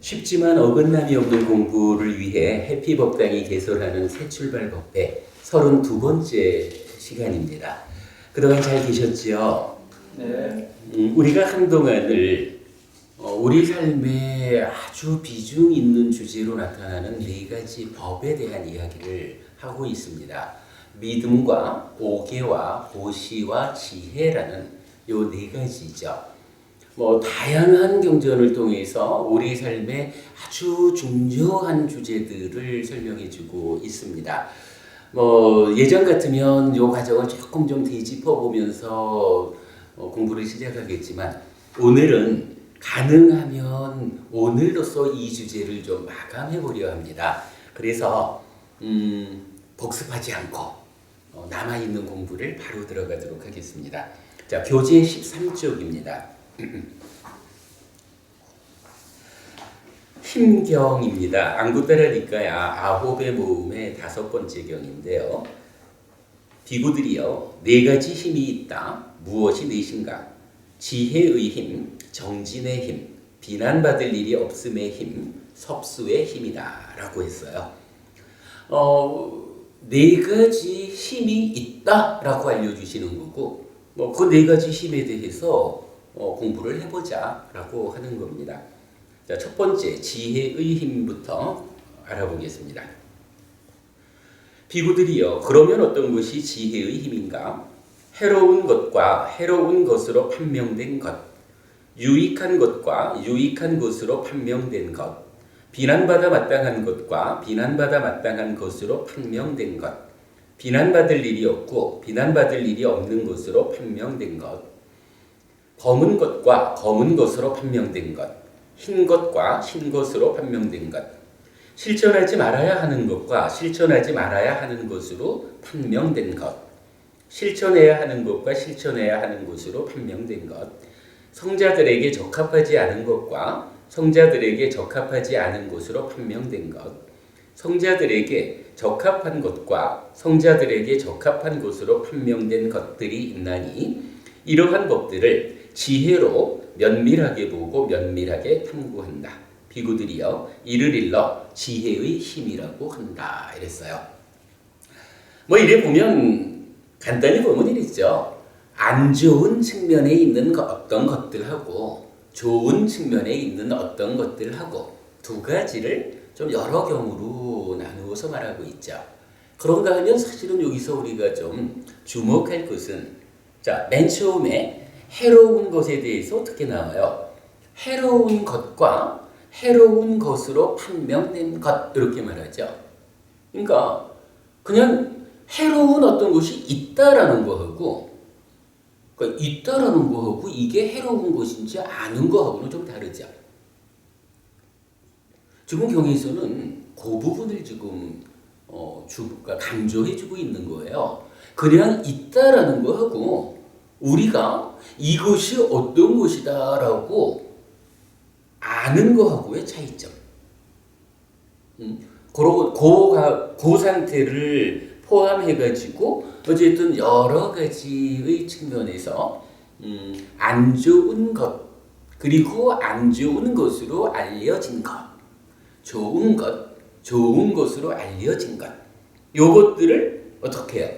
쉽지만 어긋남이 없는 공부를 위해 해피법당이 개설하는 새 출발 법회 32번째 시간입니다. 그동안 잘 계셨지요? 네. 우리가 한동안을 우리 삶에 아주 비중 있는 주제로 나타나는 네 가지 법에 대한 이야기를 하고 있습니다. 믿음과 오계와 보시와 지혜라는 요 네 가지죠. 다양한 경전을 통해서 우리 삶에 아주 중요한 주제들을 설명해주고 있습니다. 예전 같으면 이 과정을 조금 좀 되짚어 보면서 공부를 시작하겠지만 오늘은 가능하면 오늘로써 이 주제를 좀 마감해 보려 합니다. 그래서 복습하지 않고 남아있는 공부를 바로 들어가도록 하겠습니다. 자, 교재 13쪽입니다. 힘경입니다. 안구따라 니까야 아홉의 모음의 5번째 경인데요. 비구들이여 네 가지 힘이 있다. 무엇이 넷인가? 지혜의 힘, 정진의 힘, 비난받을 일이 없음의 힘, 섭수의 힘이다 라고 했어요. 네 가지 힘이 있다 라고 알려주시는 거고 그 네 가지 힘에 대해서 공부를 해보자 라고 하는 겁니다. 자, 첫 번째 지혜의 힘부터 알아보겠습니다. 비구들이여 그러면 어떤 것이 지혜의 힘인가? 해로운 것과 해로운 것으로 판명된 것, 유익한 것과 유익한 것으로 판명된 것, 비난받아 마땅한 것과 비난받아 마땅한 것으로 판명된 것, 비난받을 일이 없고 비난받을 일이 없는 것으로 판명된 것, 검은 것과 검은 것으로 판명된 것, 흰 것과 흰 것으로 판명된 것, 실천하지 말아야 하는 것과 실천하지 말아야 하는 것으로 판명된 것, 실천해야 하는 것과 실천해야 하는 것으로 판명된 것, 성자들에게 적합하지 않은 것과 성자들에게 적합하지 않은 것으로 판명된 것, 성자들에게 적합한 것과 성자들에게 적합한 것으로 판명된 것들이 있나니 이러한 법들을 지혜로 면밀하게 보고 면밀하게 탐구한다. 비구들이여 이를 일러 지혜의 힘이라고 한다. 이랬어요. 이래 보면 간단히 보면 이랬죠. 안 좋은 측면에 있는 어떤 것들하고 좋은 측면에 있는 어떤 것들하고 두 가지를 좀 여러 경우로 나누어서 말하고 있죠. 그런가 하면 사실은 여기서 우리가 좀 주목할 것은 자, 맨 처음에 해로운 것에 대해서 어떻게 나와요? 해로운 것과 해로운 것으로 판명된 것 이렇게 말하죠. 그러니까 그냥 해로운 어떤 것이 있다라는 거하고 그러니까 있다라는 거하고 이게 해로운 것인지 아는 거하고는 좀 다르죠. 지금 경에서는 그 부분을 지금 강조해주고 있는 거예요. 그냥 있다라는 거하고 우리가 이것이 어떤 것이다라고 아는 거하고의 차이점. 그 상태를 포함해가지고 어쨌든 여러 가지의 측면에서 안 좋은 것 그리고 안 좋은 것으로 알려진 것, 좋은 것, 좋은 것으로 알려진 것, 요것들을 어떻게 해요?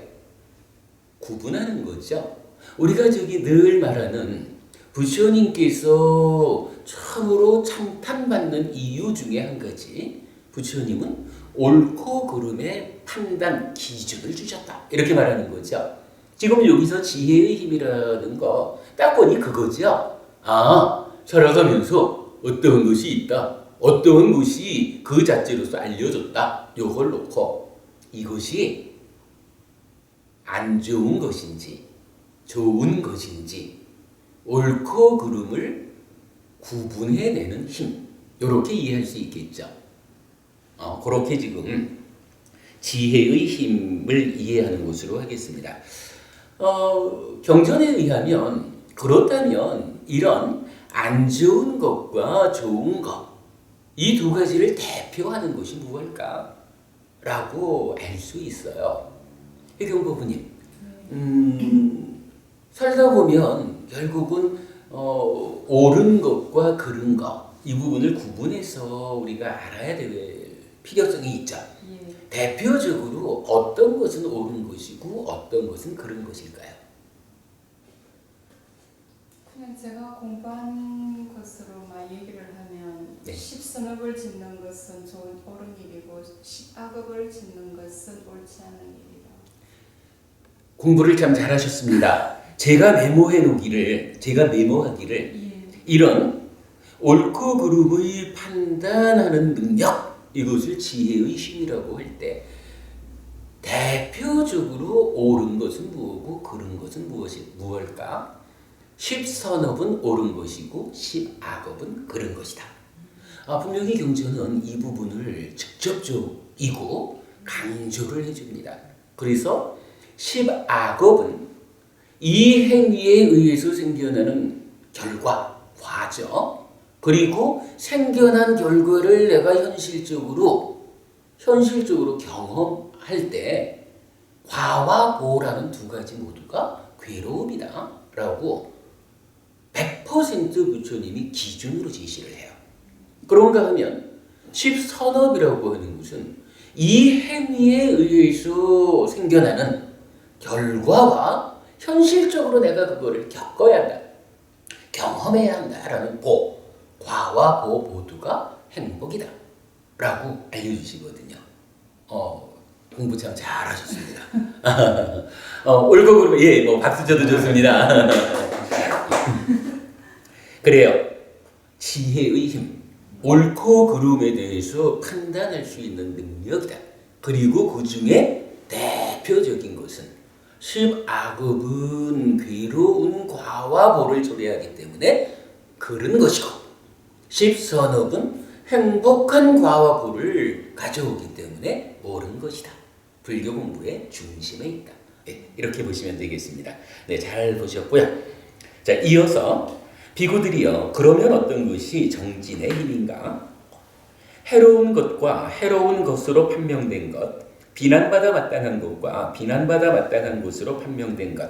구분하는 거죠. 우리가 늘 말하는 부처님께서 처음으로 참탄받는 이유 중에 한 가지, 부처님은 옳고 그름의 판단 기준을 주셨다. 이렇게 말하는 거죠. 지금 여기서 지혜의 힘이라는 거 딱 보니 그거죠. 살아가면서 어떠한 것이 있다. 어떠한 것이 그 자체로서 알려졌다. 요걸 놓고 이것이 안 좋은 것인지 좋은 것인지 옳고 그름을 구분해내는 힘 이렇게 이해할 수 있겠죠. 그렇게 지금 지혜의 힘을 이해하는 것으로 하겠습니다. 경전에 의하면 그렇다면 이런 안 좋은 것과 좋은 것 이 두 가지를 대표하는 것이 무엇일까? 라고 알 수 있어요. 해경부부님 살다 보면 결국은 옳은 것과 그른 것 이 부분을 구분해서 우리가 알아야 될 필요성이 있죠. 예. 대표적으로 어떤 것은 옳은 것이고 어떤 것은 그른 것일까요? 그냥 제가 공부한 것으로만 얘기를 하면 네. 십선업을 짓는 것은 좋은 옳은 일이고 십악업을 짓는 것은 옳지 않은 일이다. 공부를 참 잘하셨습니다. 제가 메모하기를 예. 이런 옳고 그름의 판단하는 능력, 이것을 지혜의 힘이라고 할 때 대표적으로 옳은 것은 무엇이고 그른 것은 무엇일까? 십선업은 옳은 것이고 십악업은 그른 것이다. 분명히 경전은 이 부분을 직접적이고 강조를 해줍니다. 그래서 십악업은 이 행위에 의해서 생겨나는 결과, 과정, 그리고 생겨난 결과를 내가 현실적으로 경험할 때 과와 보라는 두 가지 모두가 괴로움이다 라고 100% 부처님이 기준으로 제시를 해요. 그런가 하면 십선업이라고 하는 것은 이 행위에 의해서 생겨나는 결과와 현실적으로 내가 그거를 겪어야 한다, 경험해야 한다라는 과와 보 모두가 행복이다 라고 알려주시거든요. 공부 참 잘하셨습니다. 옳고 그름, 박수 쳐도 좋습니다. 그래요. 지혜의 힘, 옳고 그름에 대해서 판단할 수 있는 능력이다. 그리고 그 중에 대표적인 것은 십악업은 괴로운 과와 보를 초래하기 때문에 그른 것이고, 십선업은 행복한 과와 보를 가져오기 때문에 옳은 것이다. 불교 공부의 중심에 있다. 네, 이렇게 보시면 되겠습니다. 네, 잘 보셨고요. 자, 이어서 비구들이여, 그러면 어떤 것이 정진의 힘인가? 해로운 것과 해로운 것으로 판명된 것, 비난받아 마땅한 것과 비난받아 마땅한 것으로 판명된 것,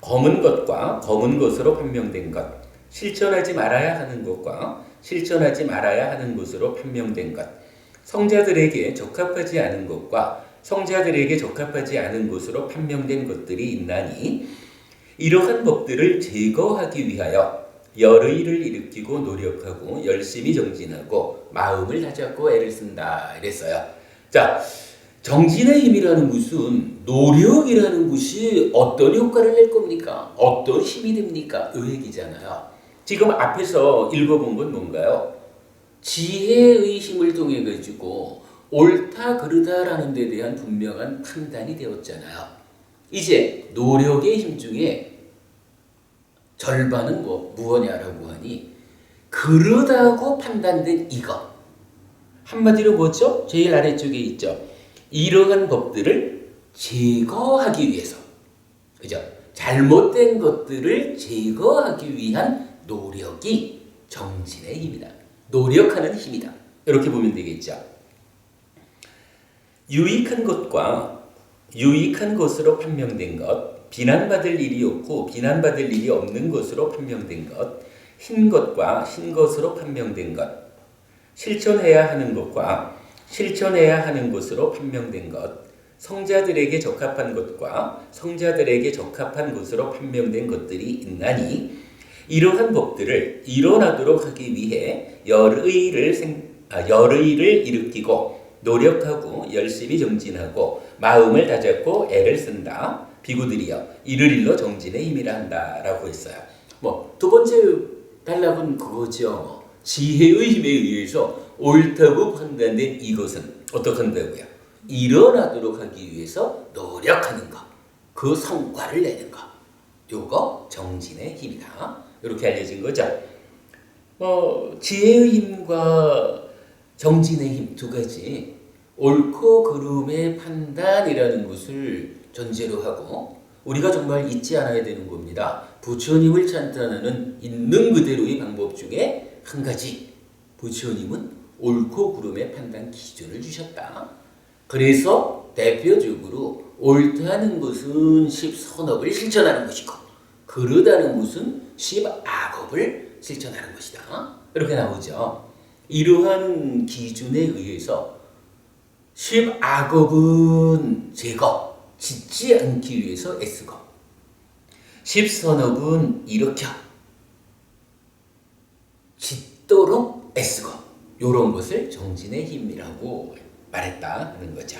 검은 것과 검은 것으로 판명된 것, 실천하지 말아야 하는 것과 실천하지 말아야 하는 것으로 판명된 것, 성자들에게 적합하지 않은 것과 성자들에게 적합하지 않은 것으로 판명된 것들이 있나니 이러한 법들을 제거하기 위하여 열의를 일으키고 노력하고 열심히 정진하고 마음을 다잡고 애를 쓴다 이랬어요. 자, 정진의 힘이라는 것은 노력이라는 것이 어떤 효과를 낼 겁니까? 어떤 힘이 됩니까? 이 얘기잖아요. 지금 앞에서 읽어본 건 뭔가요? 지혜의 힘을 통해 가지고 옳다 그르다라는 데 대한 분명한 판단이 되었잖아요. 이제 노력의 힘 중에 절반은 무엇냐라고 하니 그르다고 판단된 이것. 한마디로 뭐죠? 제일 아래쪽에 있죠. 이러한 법들을 제거하기 위해서, 그죠? 잘못된 것들을 제거하기 위한 노력이 정진의 힘이다. 노력하는 힘이다. 이렇게 보면 되겠죠. 유익한 것과 유익한 것으로 판명된 것, 비난받을 일이 없고 비난받을 일이 없는 것으로 판명된 것, 흰 것과 흰 것으로 판명된 것, 실천해야 하는 것과 실천해야 하는 것으로 판명된 것, 성자들에게 적합한 것과 성자들에게 적합한 것으로 판명된 것들이 있나니 이러한 법들을 일어나도록 하기 위해 열의를 일으키고 노력하고 열심히 정진하고 마음을 다잡고 애를 쓴다. 비구들이여 이를 일러 정진의 힘이라 한다라고 했어요. 두 번째 단락은 그거죠. 지혜의 힘에 의해서 옳다고 판단된 이것은 어떻게 한다고요? 일어나도록 하기 위해서 노력하는 것, 그 성과를 내는 것, 요거 정진의 힘이다. 이렇게 알려진 거죠. 지혜의 힘과 정진의 힘 두 가지, 옳고 그름의 판단이라는 것을 전제로 하고 우리가 정말 잊지 않아야 되는 겁니다. 부처님을 찬탄하는 있는 그대로의 방법 중에 한 가지, 부처님은 옳고 그름의 판단 기준을 주셨다. 그래서 대표적으로 옳다는 것은 십선업을 실천하는 것이고 그르다는 것은 십악업을 실천하는 것이다. 이렇게 나오죠. 이러한 기준에 의해서 10악업은 제거, 짓지 않기 위해서 애쓰고 10선업은 일으켜 짓도록 애쓰고 이런 것을 정진의 힘이라고 말했다는 거죠.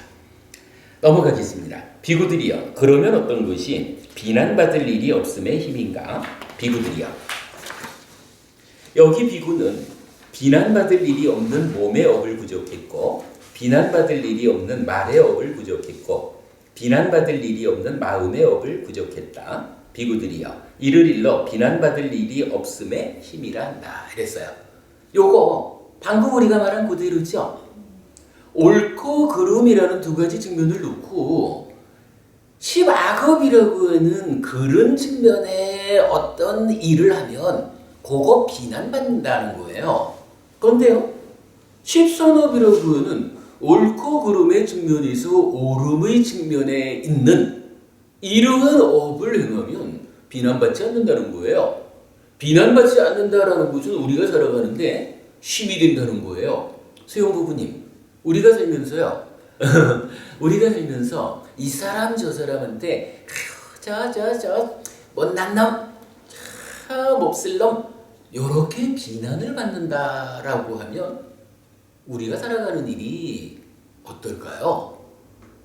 넘어가겠습니다. 비구들이여 그러면 어떤 것이 비난받을 일이 없음의 힘인가? 비구들이여 여기 비구는 비난받을 일이 없는 몸의 업을 부족했고 비난받을 일이 없는 말의 업을 부족했고 비난받을 일이 없는 마음의 업을 부족했다. 비구들이여 이를 일러 비난받을 일이 없음의 힘이라 한다. 이랬어요. 요거 방금 우리가 말한 그대로죠. 옳고 그름이라는 두 가지 측면을 놓고 10악업이라고 하는 그런 측면에 어떤 일을 하면 그거 비난받는다는 거예요. 그런데요 10선업이라고 하는 옳고 그름의 측면에서 옳음의 측면에 있는 이러한 업을 행하면 비난받지 않는다는 거예요. 비난받지 않는다라는 것은 우리가 살아가는데 힘이 된다는 거예요. 수영 부부님, 우리가 살면서요. 우리가 살면서 이 사람 저 사람한테 저 못난 놈, 몹쓸 놈 이렇게 비난을 받는다라고 하면 우리가 살아가는 일이 어떨까요?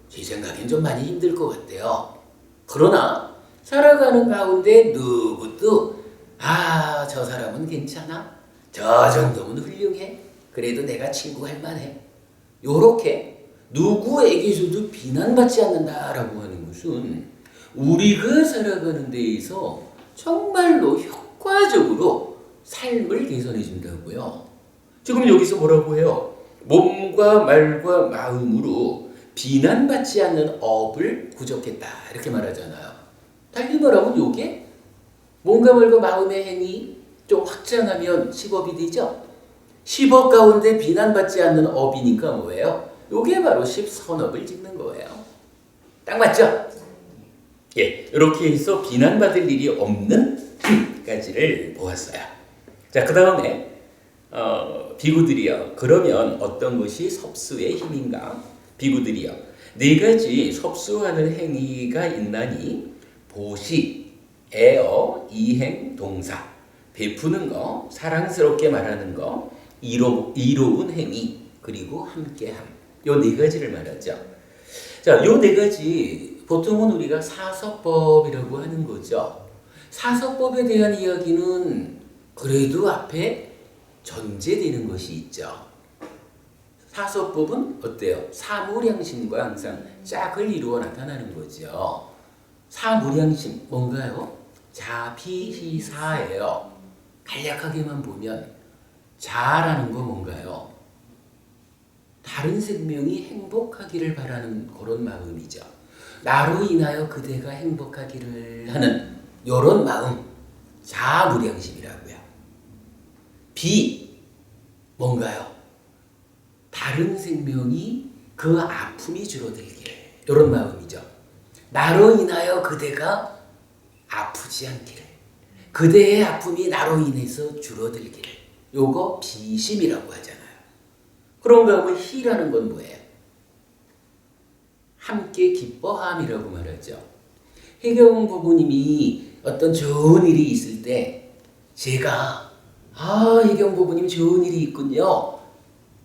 제 생각엔 좀 많이 힘들 것 같아요. 그러나 살아가는 가운데 누구도 저 사람은 괜찮아. 저 정도면 훌륭해. 그래도 내가 친구할 만해. 요렇게 누구에게서도 비난받지 않는다라고 하는 것은 우리가 살아가는 데에서 정말로 효과적으로 삶을 개선해 준다고요. 지금 여기서 뭐라고 해요? 몸과 말과 마음으로 비난받지 않는 업을 부족했다. 이렇게 말하잖아요. 달리 말하면 요게 몸과 말과 마음의 행위 좀 확장하면 10업이 되죠. 10업 가운데 비난받지 않는 업이니까 뭐예요? 요게 바로 10선업을 짓는 거예요. 딱 맞죠? 예, 이렇게 해서 비난받을 일이 없는 까지를 보았어요. 자, 그 다음에 비구들이여 그러면 어떤 것이 섭수의 힘인가? 비구들이여 네 가지 섭수하는 행위가 있나니 보시, 애어, 이행, 동사 베푸는 거, 사랑스럽게 말하는 거, 이로운 행위 그리고 함께함 요 네 가지를 말하죠. 자, 요 네 가지 보통은 우리가 사서법이라고 하는 거죠. 사서법에 대한 이야기는 그래도 앞에 전제되는 것이 있죠. 사서법은 어때요? 사무량심과 항상 짝을 이루어 나타나는 거죠. 사무량심 뭔가요? 자비희사예요. 간략하게만 보면 자라는 거 뭔가요? 다른 생명이 행복하기를 바라는 그런 마음이죠. 나로 인하여 그대가 행복하기를 하는 이런 마음 자무량심이라고요. 비 뭔가요? 다른 생명이 그 아픔이 줄어들게 이런 마음이죠. 나로 인하여 그대가 아프지 않기를 그대의 아픔이 나로 인해서 줄어들기를 요거 비심이라고 하잖아요. 그런가 하면 희라는 건 뭐예요? 함께 기뻐함이라고 말하죠. 해경 부부님이 어떤 좋은 일이 있을 때 제가 해경 부부님 좋은 일이 있군요.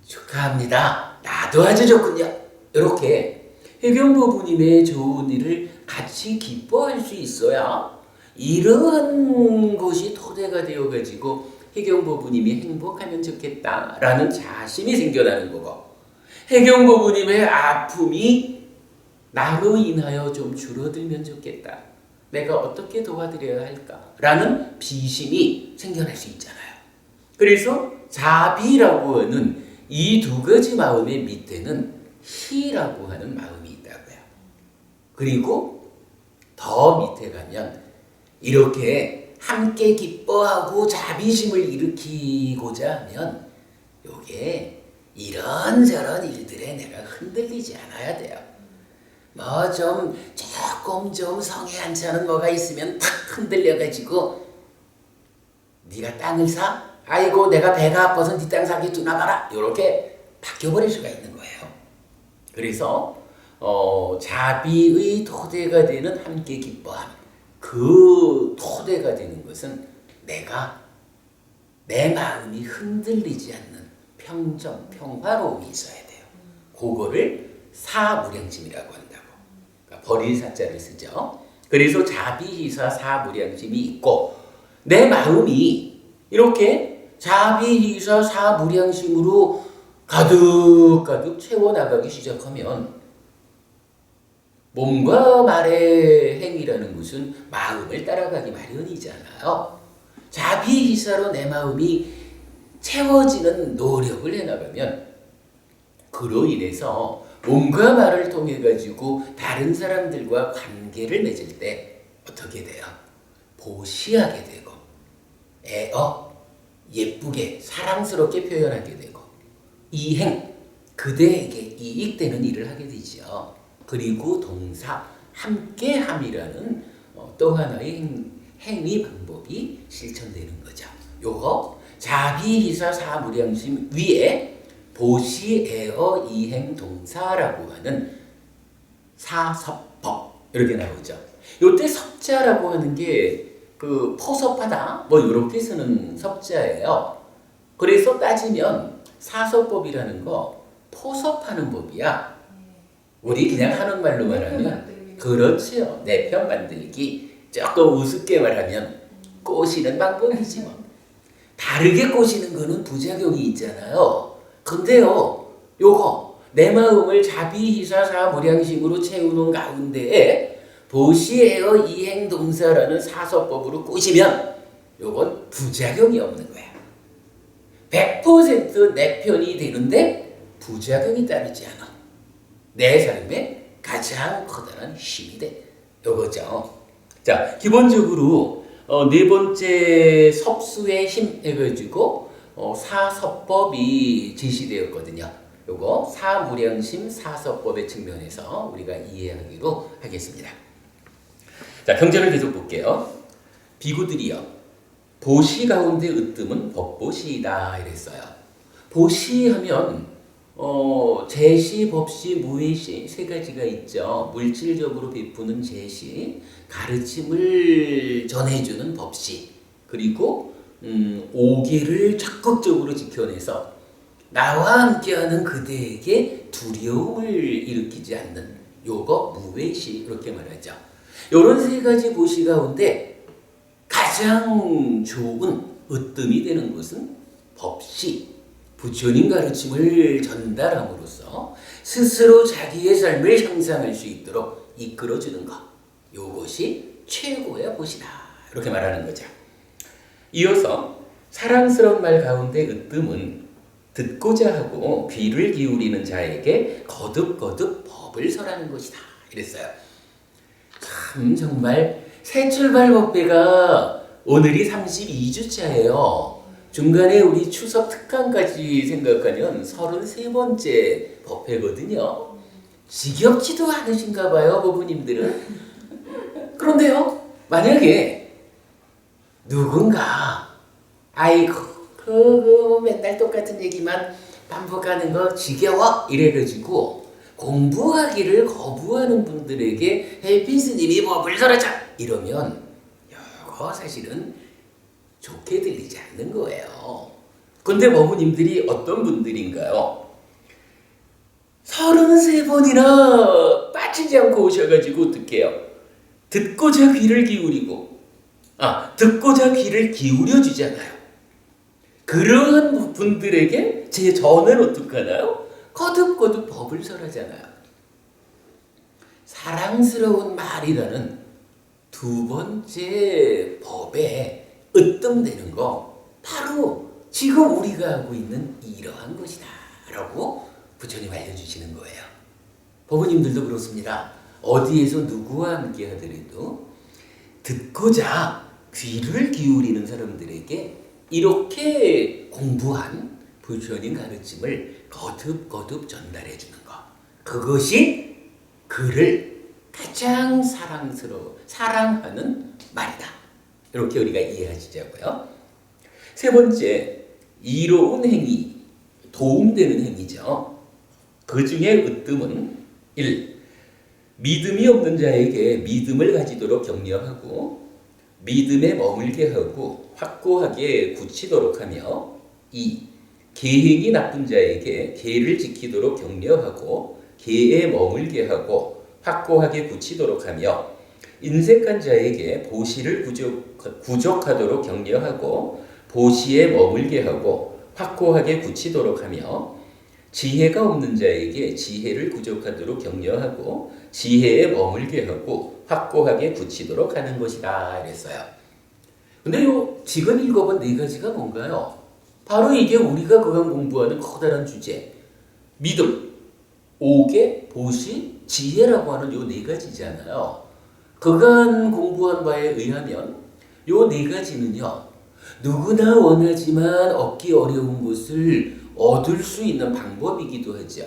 축하합니다. 나도 아주 좋군요. 이렇게 해경 부부님의 좋은 일을 같이 기뻐할 수 있어야 이러한 것이 토대가 되어가지고 해경 부부님이 행복하면 좋겠다라는 자신이 생겨나는 거고 해경 부부님의 아픔이 나로 인하여 좀 줄어들면 좋겠다. 내가 어떻게 도와드려야 할까라는 비심이 생겨날 수 있잖아요. 그래서 자비라고 하는 이 두 가지 마음의 밑에는 희라고 하는 마음이 있다고요. 그리고 더 밑에 가면 이렇게 함께 기뻐하고 자비심을 일으키고자 하면 요게 이런저런 일들에 내가 흔들리지 않아야 돼요. 뭐 조금 성에 안 차는 뭐가 있으면 탁 흔들려가지고 네가 땅을 사? 아이고 내가 배가 아파서 네 땅 사기 주나 봐라 이렇게 바뀌어버릴 수가 있는 거예요. 그래서 자비의 토대가 되는 함께 기뻐함, 그 토대가 되는 것은 내 마음이 흔들리지 않는 평정, 평화로움이 있어야 돼요. 그거를 사무량심이라고 한다고. 그러니까 버릴 사자를 쓰죠. 그래서 자비희사 사무량심이 있고 내 마음이 이렇게 자비희사 사무량심으로 가득 채워나가기 시작하면 몸과 말의 행위라는 것은 마음을 따라가기 마련이잖아요. 자비희사로 내 마음이 채워지는 노력을 해나가면 그로 인해서 몸과 말을 통해 가지고 다른 사람들과 관계를 맺을 때 어떻게 돼요? 보시하게 되고 예쁘게 사랑스럽게 표현하게 되고 이행, 그대에게 이익되는 일을 하게 되죠. 그리고 동사, 함께함이라는 또 하나의 행위 방법이 실천되는 거죠. 요거 자비희사 사무량심 위에 보시에어 이행 동사라고 하는 사섭법 이렇게 나오죠. 요때 섭자라고 하는 게 그 포섭하다 뭐 이렇게 쓰는 섭자예요. 그래서 따지면 사섭법이라는 거 포섭하는 법이야. 우리 그냥 하는 말로 말하면 그렇지요. 내 편 만들기. 조금 우습게 말하면 꼬시는 방법이지 뭐. 다르게 꼬시는 거는 부작용이 있잖아요. 근데요, 요거 내 마음을 자비희사 사무량심으로 채우는 가운데에 보시에어 이행동사라는 사서법으로 꼬시면 요건 부작용이 없는 거야. 100% 내 편이 되는데 부작용이 따르지 않아. 내 삶에 가장 커다란 힘이 돼. 요거죠. 자, 기본적으로 네 번째 섭수의 힘 해가지고 사섭법이 제시되었거든요. 요거 사무량심 사섭법의 측면에서 우리가 이해하기로 하겠습니다. 자, 경전을 계속 볼게요. 비구들이여 보시 가운데 으뜸은 법보시이다 이랬어요. 보시하면 제시, 법시, 무의시 세 가지가 있죠. 물질적으로 베푸는 제시, 가르침을 전해주는 법시, 그리고 오계를 적극적으로 지켜내서 나와 함께하는 그대에게 두려움을 일으키지 않는 요거 무의시 이렇게 말하죠. 이런 세 가지 보시 가운데 가장 좋은 으뜸이 되는 것은 법시, 부처님 가르침을 전달함으로써 스스로 자기의 삶을 향상할 수 있도록 이끌어주는 것. 이것이 최고의 보시다. 이렇게 말하는 거죠. 이어서 사랑스러운 말 가운데 으뜸은 듣고자 하고 귀를 기울이는 자에게 거듭거듭 법을 설하는 것이다. 이랬어요. 참 정말 새출발 법회가 오늘이 32주차예요. 중간에 우리 추석 특강까지 생각하면 33번째 법회거든요. 지겹지도 않으신가 봐요, 부부님들은. 그런데요, 만약에 누군가 아이고 그 맨날 똑같은 얘기만 반복하는 거 지겨워 이래가지고 공부하기를 거부하는 분들에게 헬피 스님이 법을 설하자 이러면 이거 사실은 좋게 들리지 않는 거예요. 근데 어부님들이 어떤 분들인가요? 33번이나 빠지지 않고 오셔가지고 어떡해요? 듣고자 귀를 기울이고 듣고자 귀를 기울여주잖아요. 그러한 분들에게 저는 어떡하나요? 거듭거듭 법을 설하잖아요. 사랑스러운 말이라는 두 번째 법에 으뜸되는 거 바로 지금 우리가 하고 있는 이러한 것이다 라고 부처님 알려주시는 거예요. 법부님들도 그렇습니다. 어디에서 누구와 함께 하더라도 듣고자 귀를 기울이는 사람들에게 이렇게 공부한 부처님 가르침을 거듭거듭 전달해 주는 것. 그것이 그를 가장 사랑하는 말이다. 이렇게 우리가 이해하시자고요. 세 번째, 이로운 행위, 도움되는 행위죠. 그 중에 으뜸은 1. 믿음이 없는 자에게 믿음을 가지도록 격려하고 믿음에 머물게 하고 확고하게 굳히도록 하며 2. 계행이 나쁜 자에게 계를 지키도록 격려하고 계에 머물게 하고 확고하게 굳히도록 하며 인색한 자에게 보시를 구족하도록 격려하고 보시에 머물게 하고 확고하게 굳히도록 하며 지혜가 없는 자에게 지혜를 구족하도록 격려하고 지혜에 머물게 하고 확고하게 굳히도록 하는 것이다 이랬어요. 근데 요 지금 읽어본 네 가지가 뭔가요? 바로 이게 우리가 그간 공부하는 커다란 주제 믿음, 오계, 보시, 지혜라고 하는 요 네 가지잖아요. 그간 공부한 바에 의하면 요 네 가지는요 누구나 원하지만 얻기 어려운 것을 얻을 수 있는 방법이기도 하죠.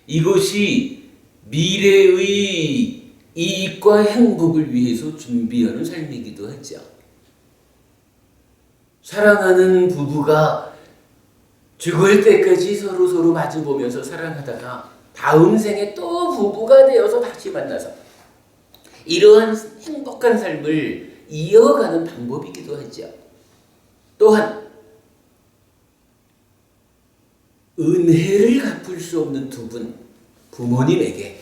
이것이 미래의 이익과 행복을 위해서 준비하는 삶이기도 하죠. 사랑하는 부부가 죽을 때까지 서로 마주보면서 사랑하다가 다음 생에 또 부부가 되어서 다시 만나서 이러한 행복한 삶을 이어가는 방법이기도 하죠. 또한 은혜를 갚을 수 없는 두 분, 부모님에게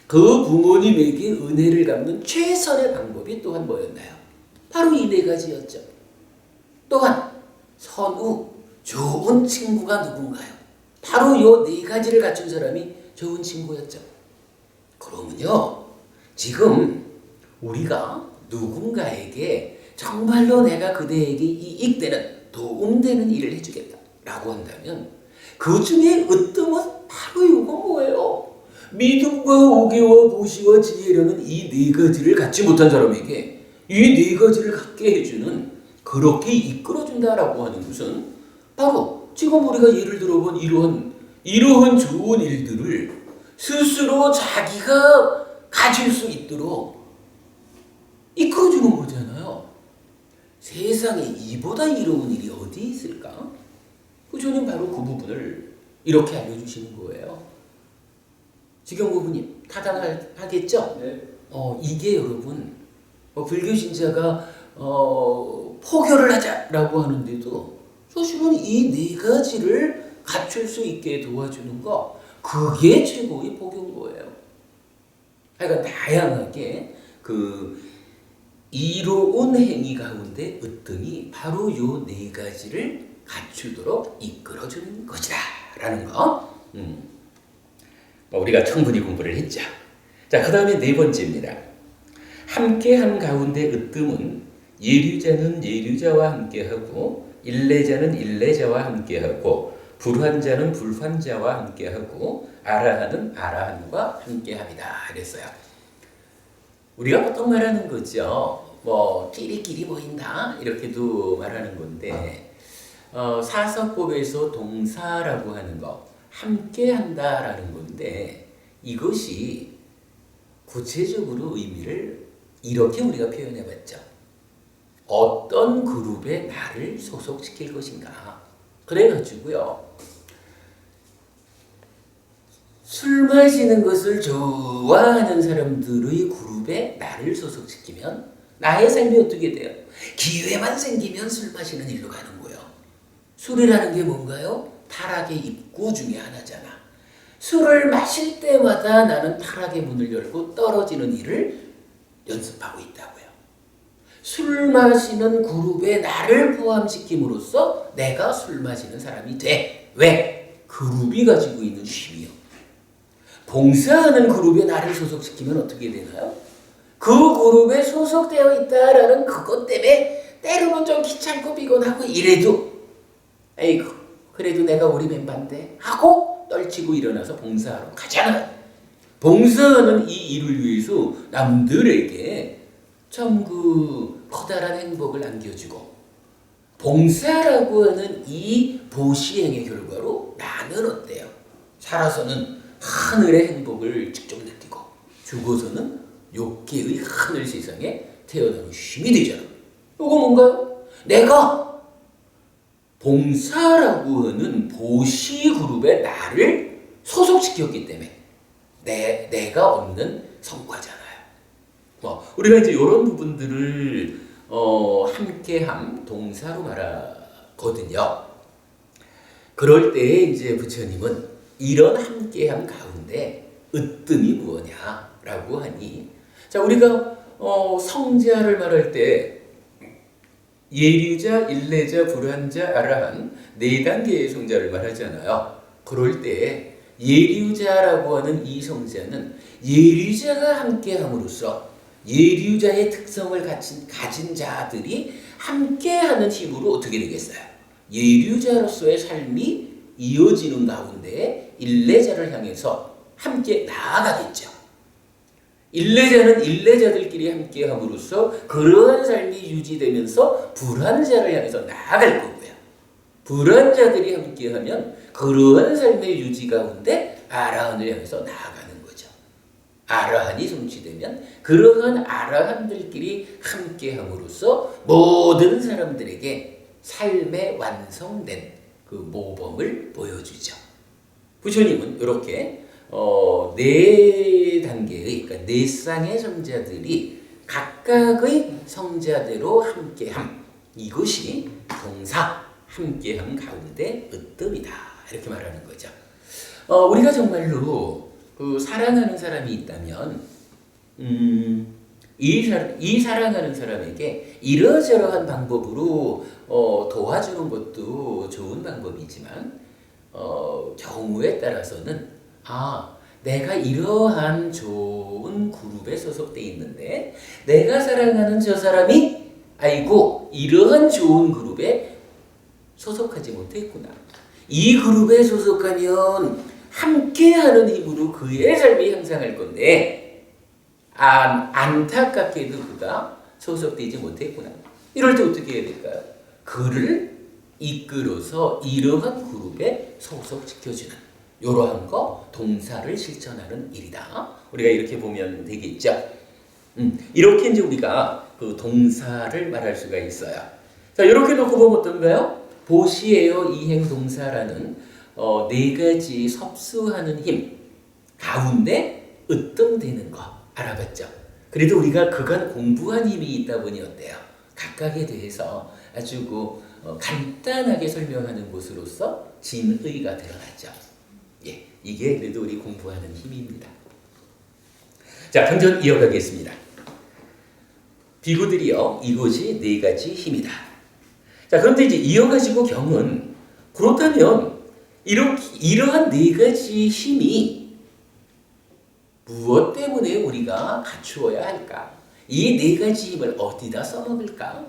그 부모님에게 은혜를 갚는 최선의 방법이 또한 뭐였나요? 바로 이 네 가지였죠. 또한 선우, 좋은 친구가 누군가요? 바로 이 네 가지를 갖춘 사람이 좋은 친구였죠. 그러면요, 지금 우리가 누군가에게 정말로 내가 그대에게 이익되는 도움되는 일을 해주겠다라고 한다면 그 중에 으뜸은 바로 이건 뭐예요? 믿음과 오개와 보시와 지혜라는 이 네 가지를 갖지 못한 사람에게 이 네 가지를 갖게 해주는 그렇게 이끌어준다라고 하는 것은 바로 지금 우리가 예를 들어본 이러한 좋은 일들을 스스로 자기가 가질 수 있도록 이끌어주는 거잖아요. 세상에 이보다 이로운 일이 어디 있을까? 후조님 바로 그 부분을 이렇게 알려주시는 거예요. 지경 부부님 타당하겠죠? 네. 이게 여러분 불교 신자가 포교를 하자라고 하는데도 사실은 이 네 가지를 갖출 수 있게 도와주는 거 그게 최고의 포교인 거예요. 그러니까 다양하게 그 이로운 행위 가운데 으뜸이 바로 요 네 가지를 갖추도록 이끌어주는 것이다 라는 거 우리가 충분히 공부를 했죠. 자, 그 다음에 네 번째입니다. 함께한 가운데 으뜸은 예류자는 예류자와 함께하고 일례자는 일례자와 함께하고 불환자는 불환자와 함께하고 아라한은 아라한과 함께합니다 그랬어요. 우리가 보통 말하는 거죠. 끼리끼리 모인다 이렇게도 말하는 건데 사서법에서 동사라고 하는 거 함께한다라는 건데 이것이 구체적으로 의미를 이렇게 우리가 표현해봤죠. 어떤 그룹에 나를 소속시킬 것인가. 그래가지고요. 술 마시는 것을 좋아하는 사람들의 그룹에 나를 소속시키면 나의 삶이 어떻게 돼요? 기회만 생기면 술 마시는 일로 가는 거예요. 술이라는 게 뭔가요? 타락의 입구 중에 하나잖아. 술을 마실 때마다 나는 타락의 문을 열고 떨어지는 일을 연습하고 있다고요. 술 마시는 그룹에 나를 포함시킴으로써 내가 술 마시는 사람이 돼. 왜? 그룹이 가지고 있는 쉼이요. 봉사하는 그룹에 나를 소속시키면 어떻게 되나요? 그 그룹에 소속되어 있다라는 그것 때문에 때로는 좀 귀찮고 피곤하고 이래도 에이구 그래도 내가 우리 멤버인데 하고 떨치고 일어나서 봉사하러 가잖아. 봉사하는 이 일을 위해서 남들에게 참 그 커다란 행복을 안겨주고 봉사라고 하는 이 보시행의 결과로 나는 어때요? 살아서는 하늘의 행복을 직접 느끼고 죽어서는 욕계의 하늘 세상에 태어나는 쉼이 되잖아. 이거 뭔가요? 내가 동사라고 하는 보시 그룹에 나를 소속시켰기 때문에 내가 얻는 성과잖아요. 우리가 이제 이런 부분들을 함께함 동사로 말하거든요. 그럴 때 이제 부처님은 이런 함께함 가운데 으뜸이 무엇냐라고 하니, 자, 우리가 성자를 말할 때 예류자, 일례자, 불환자, 아라한 네 단계의 성자를 말하잖아요. 그럴 때 예류자라고 하는 이 성자는 예류자가 함께함으로써 예류자의 특성을 가진 자들이 함께하는 힘으로 어떻게 되겠어요? 예류자로서의 삶이 이어지는 가운데 일례자를 향해서 함께 나아가겠죠. 일례자는 일례자들끼리 함께함으로써 그러한 삶이 유지되면서 불환자를 향해서 나아갈 거고요. 불환자들이 함께하면 그러한 삶의 유지 가운데 아라한을 향해서 나아가는 거죠. 아라한이 성취되면 그러한 아라한들끼리 함께함으로써 모든 사람들에게 삶의 완성된 그 모범을 보여주죠. 부처님은 이렇게 네 단계의, 그러니까 네 쌍의 성자들이 각각의 성자대로 함께함, 이것이 동사 함께함 가운데 으뜸이다, 이렇게 말하는 거죠. 우리가 정말로 그 사랑하는 사람이 있다면 이 사랑하는 사람에게 이러저러한 방법으로 도와주는 것도 좋은 방법이지만 경우에 따라서는 내가 이러한 좋은 그룹에 소속돼 있는데 내가 사랑하는 저 사람이 아이고 이러한 좋은 그룹에 소속하지 못했구나. 이 그룹에 소속하면 함께하는 힘으로 그의 삶이 향상할 건데 안타깝게도 그가 소속되지 못했구나. 이럴 때 어떻게 해야 될까요? 그를 이끌어서 이러한 그룹에 소속시켜주는 이러한 거 동사를 실천하는 일이다. 우리가 이렇게 보면 되겠죠. 이렇게 이제 우리가 그 동사를 말할 수가 있어요. 자, 이렇게 놓고 보면 어떤가요? 보시에요 이행 동사라는 네 가지 섭수하는 힘 가운데 으뜸되는 거 알아봤죠. 그래도 우리가 그간 공부한 힘이 있다 보니 어때요? 각각에 대해서 아주 간단하게 설명하는 것으로서 진의가 드러났죠. 예, 이게 그래도 우리 공부하는 힘입니다. 자, 경전 이어가겠습니다. 비구들이여, 이것이 네 가지 힘이다. 자, 그런데 이제 이어가지고 경은 그렇다면 이러한 네 가지 힘이 무엇 때문에 우리가 갖추어야 할까? 이 네 가지 힘을 어디다 써먹을까?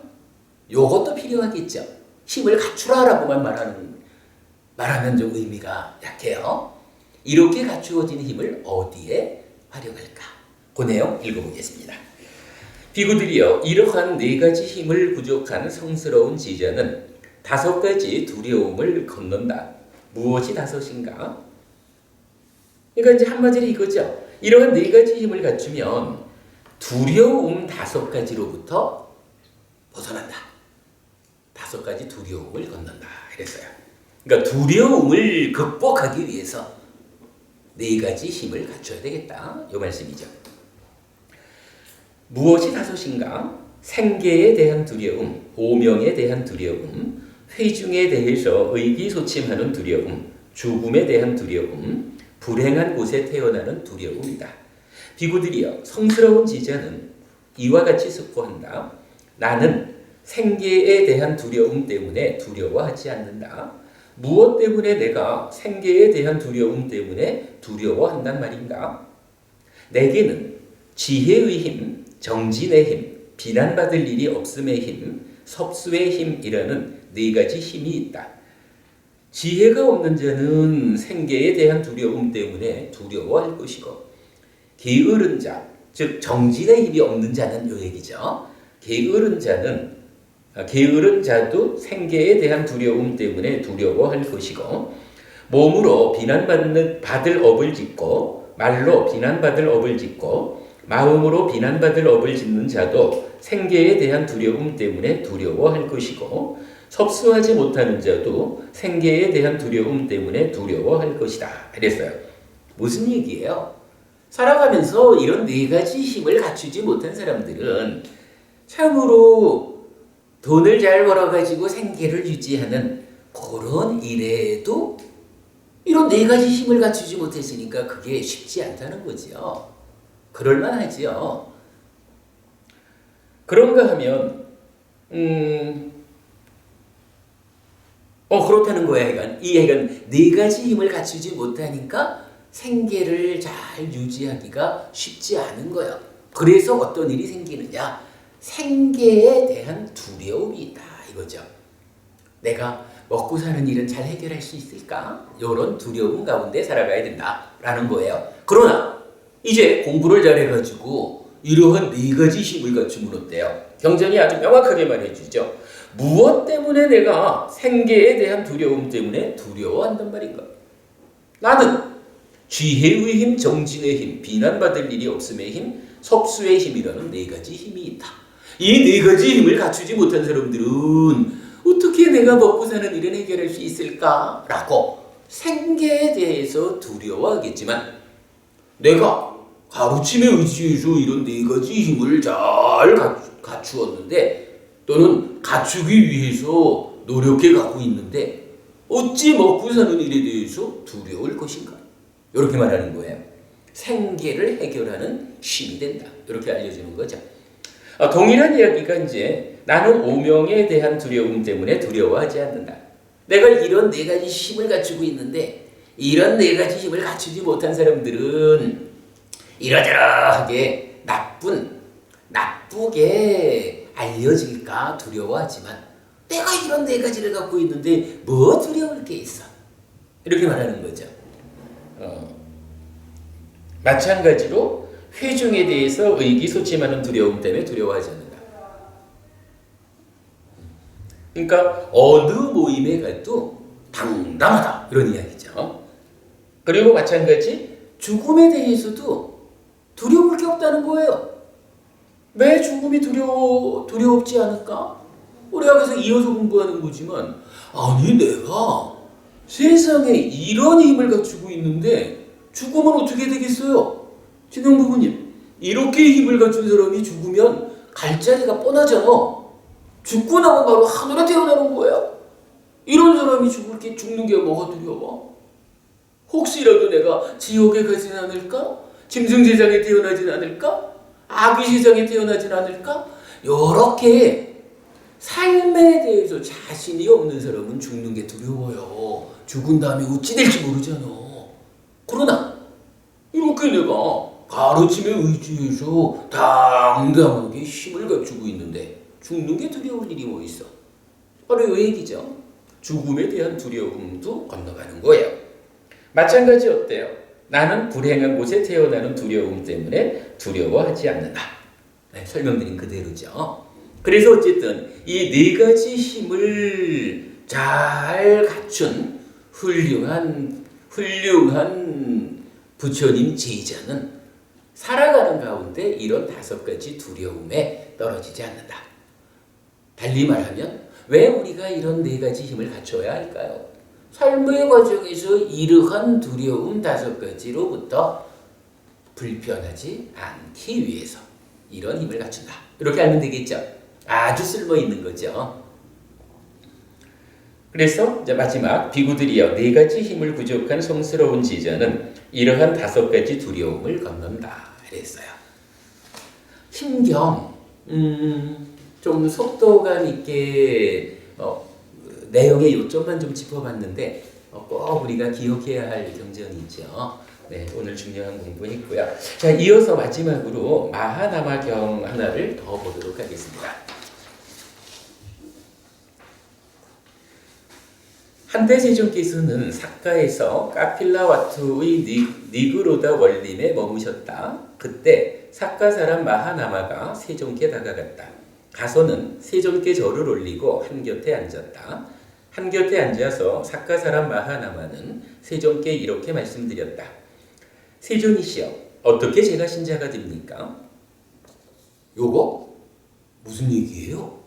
요것도 필요하겠죠. 힘을 갖추라라고만 말하면 좀 의미가 약해요. 이렇게 갖추어진 힘을 어디에 활용할까? 그 내용 읽어보겠습니다. 비구들이여, 이러한 네 가지 힘을 부족한 성스러운 지자는 5가지 두려움을 건넌다. 무엇이 5인가? 그러니까 이제 한마디로 이거죠. 이러한 네 가지 힘을 갖추면 두려움 5가지로부터 벗어난다. 5가지 두려움을 건넌다. 이랬어요. 그러니까 두려움을 극복하기 위해서 4가지 힘을 갖춰야 되겠다. 이 말씀이죠. 무엇이 5인가? 생계에 대한 두려움, 오명에 대한 두려움, 회중에 대해서 의기소침하는 두려움, 죽음에 대한 두려움, 불행한 곳에 태어나는 두려움이다. 비구들이여, 성스러운 지자는 이와 같이 숙고한다. 나는 생계에 대한 두려움 때문에 두려워하지 않는다. 무엇 때문에 내가 생계에 대한 두려움 때문에 두려워한단 말인가? 내게는 지혜의 힘, 정진의 힘, 비난받을 일이 없음의 힘, 섭수의 힘이라는 4가지 힘이 있다. 지혜가 없는 자는 생계에 대한 두려움 때문에 두려워할 것이고, 게으른 자, 즉 정진의 힘이 없는 자는 요 얘기죠. 게으른 자도 생계에 대한 두려움 때문에 두려워할 것이고, 몸으로 비난받을 업을 짓고 말로 비난받을 업을 짓고 마음으로 비난받을 업을 짓는 자도 생계에 대한 두려움 때문에 두려워할 것이고, 섭수하지 못하는 자도 생계에 대한 두려움 때문에 두려워할 것이다. 이랬어요. 무슨 얘기예요? 살아가면서 이런 네 가지 힘을 갖추지 못한 사람들은 참으로 돈을 잘 벌어가지고 생계를 유지하는 그런 일에도 이런 네 가지 힘을 갖추지 못했으니까 그게 쉽지 않다는 거죠. 그럴만하지요. 그런가 하면 그렇다는 거야. 이 애간 네 가지 힘을 갖추지 못하니까 생계를 잘 유지하기가 쉽지 않은 거예요. 그래서 어떤 일이 생기느냐? 생계에 대한 두려움이 있다 이거죠. 내가 먹고 사는 일은 잘 해결할 수 있을까? 이런 두려움 가운데 살아가야 된다라는 거예요. 그러나 이제 공부를 잘해가지고 이러한 네 가지 힘을 갖추면 어때요? 경전이 아주 명확하게 말해주죠. 무엇 때문에 내가 생계에 대한 두려움 때문에 두려워한단 말인가? 나는 지혜의 힘, 정진의 힘, 비난받을 일이 없음의 힘, 섭수의 힘이라는 네 가지 힘이 있다. 이 네 가지 힘을 갖추지 못한 사람들은 어떻게 내가 먹고 사는 일은 해결할 수 있을까라고 생계에 대해서 두려워하겠지만 내가 가르침에 의지해서 이런 네 가지 힘을 잘 갖추었는데 또는 갖추기 위해서 노력해 가고 있는데 어찌 먹고 사는 일에 대해서 두려울 것인가? 이렇게 말하는 거예요. 생계를 해결하는 힘이 된다. 이렇게 알려주는 거죠. 동일한 이야기가 이제 나는 오명에 대한 두려움 때문에 두려워하지 않는다. 내가 이런 네 가지 힘을 갖추고 있는데 이런 네 가지 힘을 갖추지 못한 사람들은 이러저러하게 나쁘게 알려질까 두려워하지만 내가 이런 네 가지를 갖고 있는데 뭐 두려울 게 있어? 이렇게 말하는 거죠. 마찬가지로 회중에 대해서 의기소침하는 두려움 때문에 두려워하지 않는다. 그러니까 어느 모임에 가도 당당하다 이런 이야기죠. 그리고 마찬가지 죽음에 대해서도 두려울 게 없다는 거예요. 왜 죽음이 두려웠지 않을까? 우리 학교에서 이어서 공부하는 거지만 아니 내가 세상에 이런 힘을 갖추고 있는데 죽으면 어떻게 되겠어요? 진영 부부님, 이렇게 힘을 갖춘 사람이 죽으면 갈 자리가 뻔하잖아. 죽고 나면 바로 하늘에 태어나는 거예요. 이런 사람이 죽는 게 뭐가 두려워? 혹시라도 내가 지옥에 가진 않을까? 짐승세상에 태어나진 않을까? 아기 세상에 태어나진 않을까? 이렇게 삶에 대해서 자신이 없는 사람은 죽는 게 두려워요. 죽은 다음에 어찌 될지 모르잖아. 그러나 이렇게 내가 가르침에 의지해서 당당하게 힘을 갖추고 있는데 죽는 게 두려울 일이 뭐 있어? 바로 이 얘기죠. 죽음에 대한 두려움도 건너가는 거예요. 마찬가지 어때요? 나는 불행한 곳에 태어나는 두려움 때문에 두려워하지 않는다. 네, 설명드린 그대로죠. 그래서 어쨌든 이 네 가지 힘을 잘 갖춘 훌륭한 부처님 제자는 살아가는 가운데 이런 5가지 두려움에 떨어지지 않는다. 달리 말하면 왜 우리가 이런 4가지 힘을 갖춰야 할까요? 삶의 과정에서 이러한 두려움 5가지로부터 불편하지 않기 위해서 이런 힘을 갖춘다. 이렇게 알면 되겠죠? 아주 쓸모있는 거죠. 그래서 이제 마지막 비구들이여 4가지 힘을 부족한 성스러운 제자는 이러한 5가지 두려움을 건넌다. 그랬어요. 심경 좀 속도감 있게 내용의 요점만 좀 짚어봤는데 꼭 우리가 기억해야 할 경전이죠. 네, 오늘 중요한 공부했고요. 자, 이어서 마지막으로 마하나마경 하나를 더 보도록 하겠습니다. 한때 세존께서는 삭가에서 카필라와투의 니그로다 원림에 머무셨다. 그때 삭가 사람 마하나마가 세존께 다가갔다. 가서는 세존께 절을 올리고 한곁에 앉았다. 한곁에 앉아서 삭가 사람 마하나마는 세존께 이렇게 말씀드렸다. 세존이시여, 어떻게 제가 신자가 됩니까? 요거 무슨 얘기예요?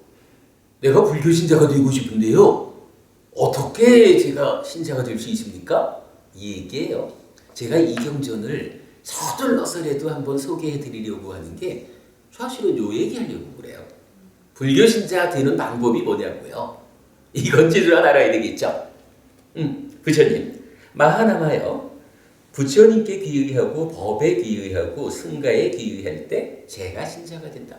내가 불교 신자가 되고 싶은데요. 어떻게 제가 신자가 될 수 있습니까? 이 얘기예요. 제가 이 경전을 서둘러서라도 한번 소개해 드리려고 하는 게 사실은 요 얘기하려고 그래요. 불교 신자 되는 방법이 뭐냐고요. 이건 제대로 알아야 되겠죠. 부처님, 마하나마요. 부처님께 귀의하고 법에 귀의하고 승가에 귀의할 때 제가 신자가 된다.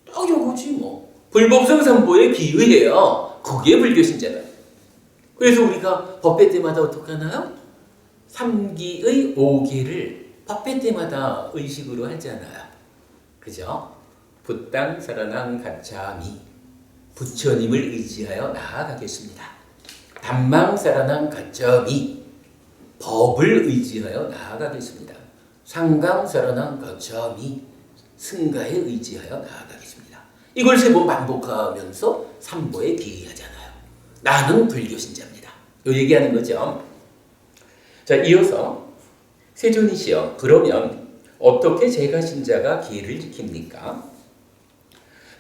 딱 요거지 뭐. 불법성 삼보에 귀의해요. 그게 불교 신자다. 그래서 우리가 법회 때마다 어떻게 하나요? 3기의 5개를 법회 때마다 의식으로 하잖아요. 그죠? 부땅 사라낭 가차미, 부처님을 의지하여 나아가겠습니다. 담망 사라낭 가차미, 법을 의지하여 나아가겠습니다. 상강 사라낭 가차미, 승가에 의지하여 나아가겠습니다. 이걸 3번 반복하면서 삼보에 귀의하잖아요. 나는 불교 신자입니다. 요 얘기하는 거죠. 자, 이어서 세존이시여, 그러면 어떻게 제가 신자가 계를 지킵니까?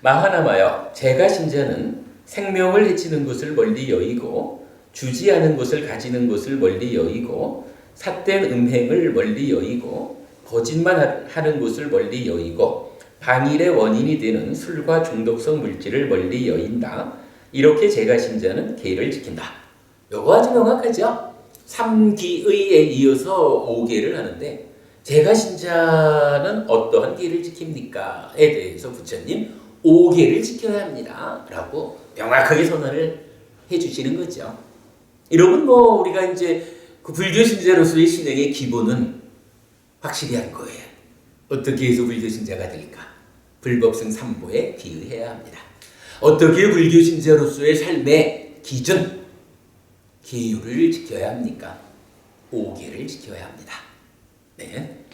마하나마여, 제가 신자는 생명을 해치는 것을 멀리 여의고 주지 않은 것을 가지는 것을 멀리 여의고 삿된 음행을 멀리 여의고 거짓말 하는 것을 멀리 여의고 방일의 원인이 되는 술과 중독성 물질을 멀리 여인다. 이렇게 제가 신자는 계를 지킨다. 요거 아주 명확하죠? 3기의에 이어서 5계를 하는데 제가 신자는 어떠한 계를 지킵니까? 에 대해서 부처님 5계를 지켜야 합니다. 라고 명확하게 선언을 해주시는 거죠. 여러분 뭐 우리가 이제 그 불교 신자로서의 신앙의 기본은 확실히 한 거예요. 어떻게 해서 불교 신자가 될까? 불법성 삼보에 귀의해야 합니다. 어떻게 불교 신자로서의 삶의 기준, 계율을 지켜야 합니까? 5계를 지켜야 합니다. 네.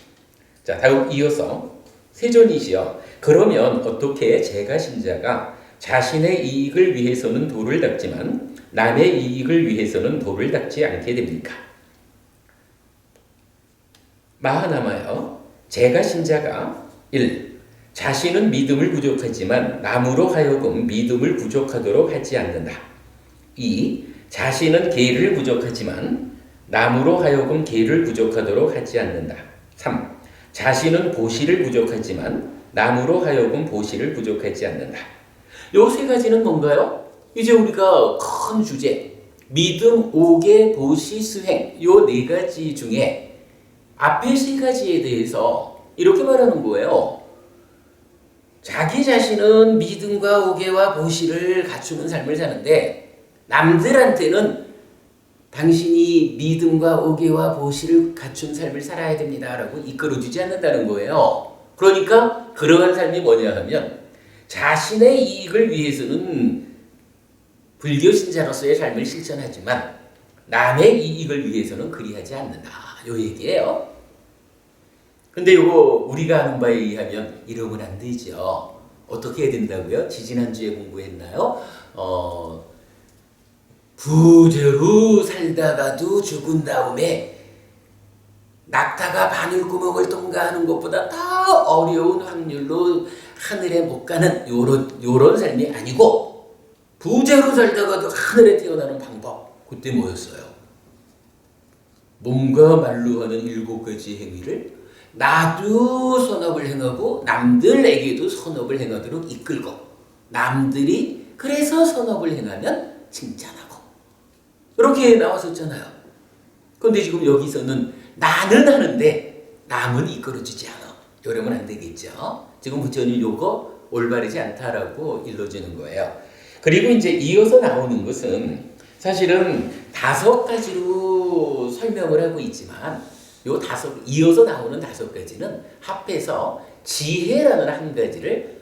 자, 다음 이어서 세존이시여, 그러면 어떻게 제가 신자가 자신의 이익을 위해서는 도를 닦지만 남의 이익을 위해서는 도를 닦지 않게 됩니까? 마하나마여, 제가 신자가 1. 자신은 믿음을 부족하지만 남으로 하여금 믿음을 부족하도록 하지 않는다. 2. 자신은 계를 부족하지만 남으로 하여금 계를 부족하도록 하지 않는다. 3. 자신은 보시를 부족하지만 남으로 하여금 보시를 부족하지 않는다. 요 3가지는 뭔가요? 이제 우리가 큰 주제, 믿음, 5계, 보시, 수행, 요 4가지 중에 앞에 3가지에 대해서 이렇게 말하는 거예요. 자기 자신은 믿음과 5계와 보시를 갖추는 삶을 사는데 남들한테는 당신이 믿음과 5계와 보시를 갖춘 삶을 살아야 됩니다. 라고 이끌어주지 않는다는 거예요. 그러니까 그러한 삶이 뭐냐 하면 자신의 이익을 위해서는 불교 신자로서의 삶을 실천하지만 남의 이익을 위해서는 그리하지 않는다. 요 얘기예요. 근데 요거 우리가 아는 바에 의하면 이러면 안 되죠. 어떻게 해야 된다고요? 지지난주에 공부했나요? 부자로 살다가도 죽은 다음에 낙타가 바늘구멍을 통과하는 것보다 더 어려운 확률로 하늘에 못 가는 요런 삶이 아니고 부자로 살다가도 하늘에 태어나는 방법. 그때 뭐였어요? 몸과 말로 하는 7가지 행위를 나도 선업을 행하고 남들에게도 선업을 행하도록 이끌고 남들이 그래서 선업을 행하면 칭찬하고 이렇게 나왔었잖아요. 그런데 지금 여기서는 나는 하는데 남은 이끌어주지 않아. 이러면 안 되겠죠. 지금 부처님 요거 올바르지 않다라고 일러주는 거예요. 그리고 이제 이어서 나오는 것은 사실은 5가지로 설명을 하고 있지만 요 이어서 나오는 5가지는 합해서 지혜라는 한 가지를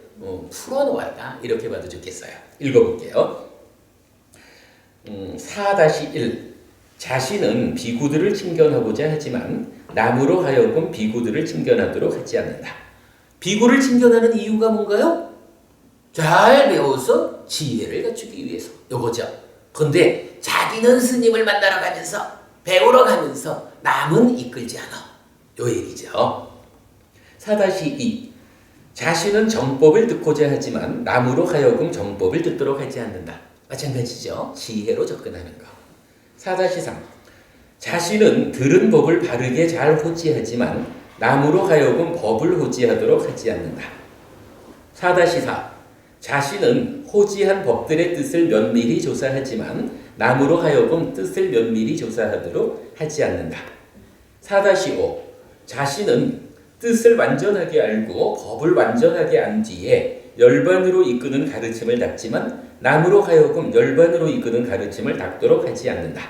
풀어놓았다. 이렇게 봐도 좋겠어요. 읽어볼게요. 4-1 자신은 비구들을 친견하고자 하지만 남으로 하여금 비구들을 친견하도록 하지 않는다. 비구를 친견하는 이유가 뭔가요? 잘 배워서 지혜를 갖추기 위해서. 요거죠. 근데 자기는 스님을 만나러 가면서 배우러 가면서 남은 이끌지 않아. 요 얘기죠. 4-2 자신은 정법을 듣고자 하지만 남으로 하여금 정법을 듣도록 하지 않는다. 마찬가지죠. 지혜로 접근하는 거. 4-3 자신은 들은 법을 바르게 잘 호지하지만 남으로 하여금 법을 호지하도록 하지 않는다. 4-4 자신은 호지한 법들의 뜻을 면밀히 조사하지만 남으로 하여금 뜻을 면밀히 조사하도록 하지 않는다. 4-5 자신은 뜻을 완전하게 알고 법을 완전하게 안 뒤에 열반으로 이끄는 가르침을 닦지만 남으로 하여금 열반으로 이끄는 가르침을 닦도록 하지 않는다.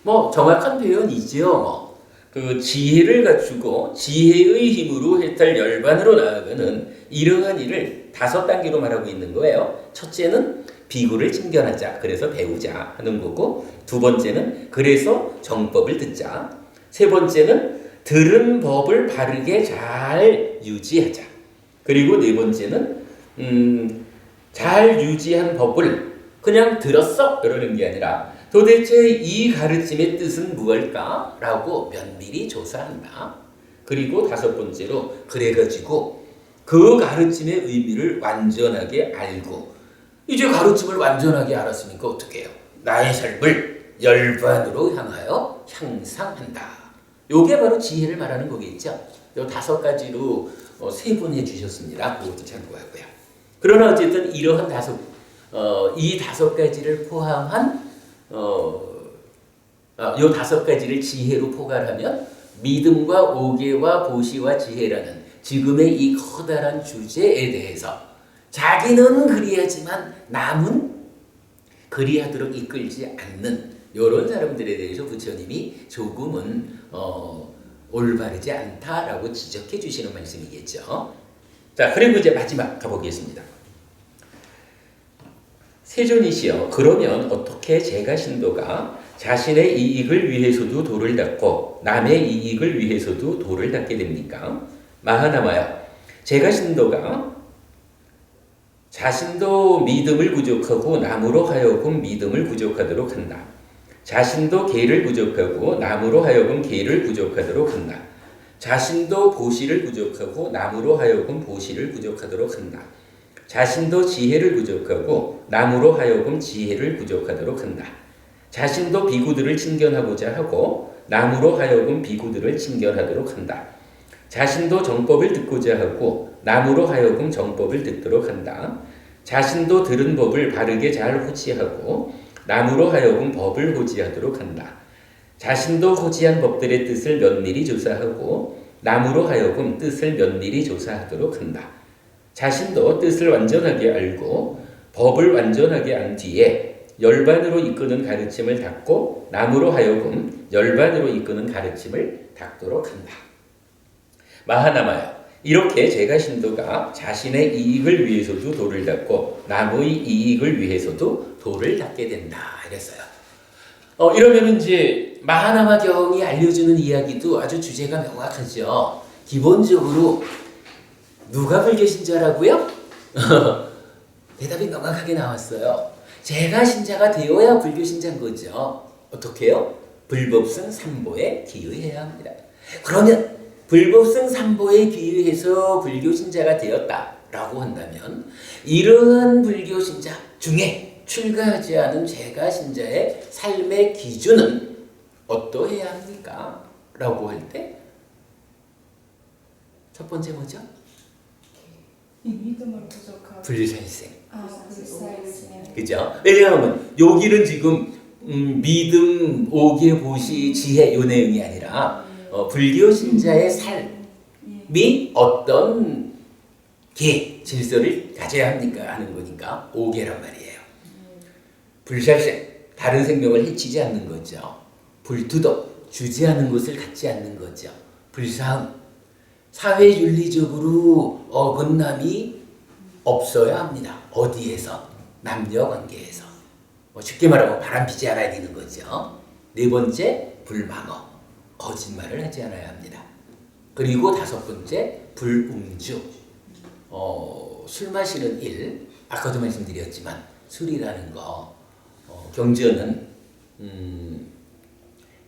뭐 정확한 표현이지요. 그 지혜를 갖추고 지혜의 힘으로 해탈 열반으로 나아가는 이러한 일을 5단계로 말하고 있는 거예요. 첫째는 비구를 친견하자. 그래서 배우자 하는 거고, 두 번째는 그래서 정법을 듣자. 세 번째는 들은 법을 바르게 잘 유지하자. 그리고 네 번째는 잘 유지한 법을 그냥 들었어 이러는 게 아니라 도대체 이 가르침의 뜻은 무엇일까? 라고 면밀히 조사한다. 그리고 5번째로 그래가지고 그 가르침의 의미를 완전하게 알고, 이제 가르침을 완전하게 알았으니까 어떻게 해요? 나의 삶을 열반으로 향하여 향상한다. 요게 바로 지혜를 말하는 거겠죠. 요 5가지로 세분해 주셨습니다. 그것도 참고하고요. 그러나 어쨌든 이러한 이 5가지를 포함한 요 5가지를 지혜로 포괄하면 믿음과 오계와 보시와 지혜라는 지금의 이 커다란 주제에 대해서 자기는 그리하지만 남은 그리하도록 이끌지 않는 이런 사람들에 대해서 부처님이 조금은 올바르지 않다라고 지적해 주시는 말씀이겠죠. 자, 그리고 이제 마지막 가보겠습니다. 세존이시여, 그러면 어떻게 제가 신도가 자신의 이익을 위해서도 도를 닦고 남의 이익을 위해서도 도를 닦게 됩니까? 마하나마여, 제가 신도가 자신도 믿음을 부족하고 남으로 하여금 믿음을 부족하도록 한다. 자신도 계를 부족하고 남으로 하여금 계를 부족하도록 한다. 자신도 보시를 부족하고 남으로 하여금 보시를 부족하도록 한다. 자신도 지혜를 부족하고 남으로 하여금 지혜를 부족하도록 한다. 자신도 비구들을 친견하고자 하고 남으로 하여금 비구들을 친견하도록 한다. 자신도 정법을 듣고자 하고 남으로 하여금 정법을 듣도록 한다. 자신도 들은 법을 바르게 잘 호지하고 남으로 하여금 법을 호지하도록 한다. 자신도 호지한 법들의 뜻을 면밀히 조사하고 남으로 하여금 뜻을 면밀히 조사하도록 한다. 자신도 뜻을 완전하게 알고 법을 완전하게 안 뒤에 열반으로 이끄는 가르침을 닦고 남으로 하여금 열반으로 이끄는 가르침을 닦도록 한다. 마하나마여, 이렇게 제가 신도가 자신의 이익을 위해서도 도를 닦고 남의 이익을 위해서도 도를 닦게 된다 이랬어요. 이러면 이제 마하나마 경이 알려주는 이야기도 아주 주제가 명확하죠. 기본적으로 누가 불교 신자라고요? 대답이 명확하게 나왔어요. 제가 신자가 되어야 불교 신자인 거죠. 어떻게요? 불법승 삼보에 기의해야 합니다. 그러면 불법승 삼보에 기의해서 불교 신자가 되었다라고 한다면 이러한 불교 신자 중에 출가하지 않은 제가 신자의 삶의 기준은 어떠해야 합니까? 라고 할 때 첫 번째 뭐죠? 이 믿음을 부족하고 불살생. 불살생. 그죠? 왜냐하면 여기는 지금 믿음, 오계, 보시, 지혜 요 내용이 아니라 불교 신자의 삶이 어떤 질서를 가져야 합니까? 하는 거니까 오계란 말이에요. 불살생, 다른 생명을 해치지 않는 거죠. 불투덕, 주지하는 것을 갖지 않는 거죠. 불사흥, 사회윤리적으로 어긋남이 없어야 합니다. 어디에서? 남녀관계에서. 쉽게 말하면 바람피지 않아야 되는 거죠. 네 번째, 불망어, 거짓말을 하지 않아야 합니다. 그리고 5번째, 불음주, 술 마시는 일, 아까도 말씀드렸지만 술이라는 거, 경전은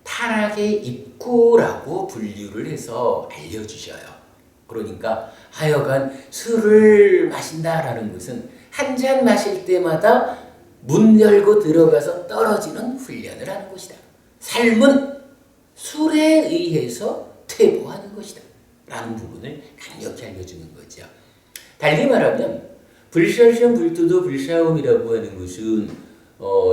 타락의 입구라고 분류를 해서 알려주셔요. 그러니까 하여간 술을 마신다라는 것은 한 잔 마실 때마다 문 열고 들어가서 떨어지는 훈련을 하는 것이다. 삶은 술에 의해서 퇴보하는 것이다. 라는 부분을 강력히 알려주는 거죠. 달리 말하면 불설션 불도도 불사움이라고 하는 것은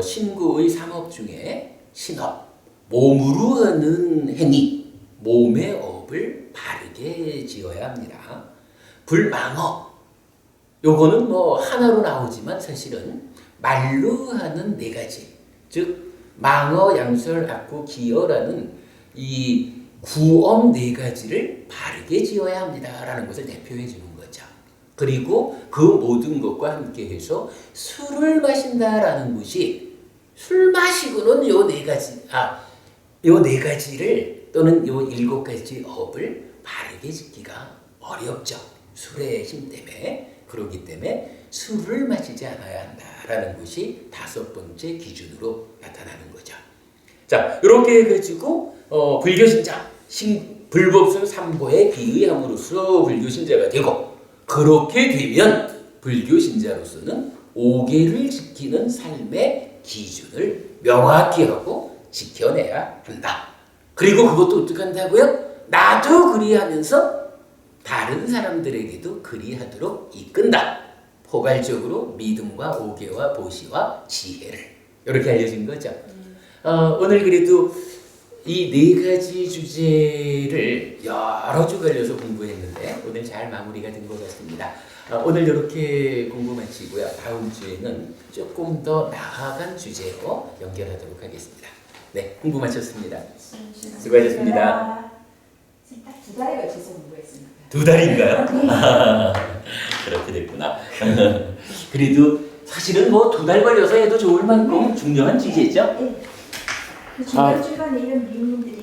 신구의 삼업 중에 신업, 몸으로 하는 행위, 몸의 업을 바르게 지어야 합니다. 불망어, 요거는 뭐 하나로 나오지만 사실은 말로 하는 네 가지, 즉 망어, 양설, 악구, 기어라는 이 구엄 네 가지를 바르게 지어야 합니다라는 것을 대표해 주는 거죠. 그리고 그 모든 것과 함께해서 술을 마신다라는 것이 술 마시고는 요 네 가지, 요 네 가지를 또는 요 일곱 가지 업을 바르게 짓기가 어렵죠. 술의 힘 때문에. 그렇기 때문에 술을 마시지 않아야 한다라는 것이 다섯 번째 기준으로 나타나는 거죠. 자, 이렇게 해가지고 불교 신자, 불법성 삼보에 비의함으로써 불교 신자가 되고, 그렇게 되면 불교 신자로서는 5계를 지키는 삶의 기준을 명확히 하고 지켜내야 한다. 그리고 그것도 어떻게 한다고요? 나도 그리하면서 다른 사람들에게도 그리하도록 이끈다. 포괄적으로 믿음과 5계와 보시와 지혜를 이렇게 알려진 거죠. 오늘 그래도 이 네 가지 주제를 여러 주 걸려서 공부했는데 오늘 잘 마무리가 된 것 같습니다. 오늘 이렇게 공부 마치고요. 다음 주에는 조금 더 나아간 주제로 연결하도록 하겠습니다. 네, 공부 마쳤습니다. 수고하셨습니다. 지금 딱 2달에 걸쳐서 공부했습니다. 2달인가요? 그렇게 됐구나. 그래도 사실은 뭐 2달 걸려서 해도 좋을 만큼 중요한 주제죠. 네. 그 중간중간에 이런 미음들이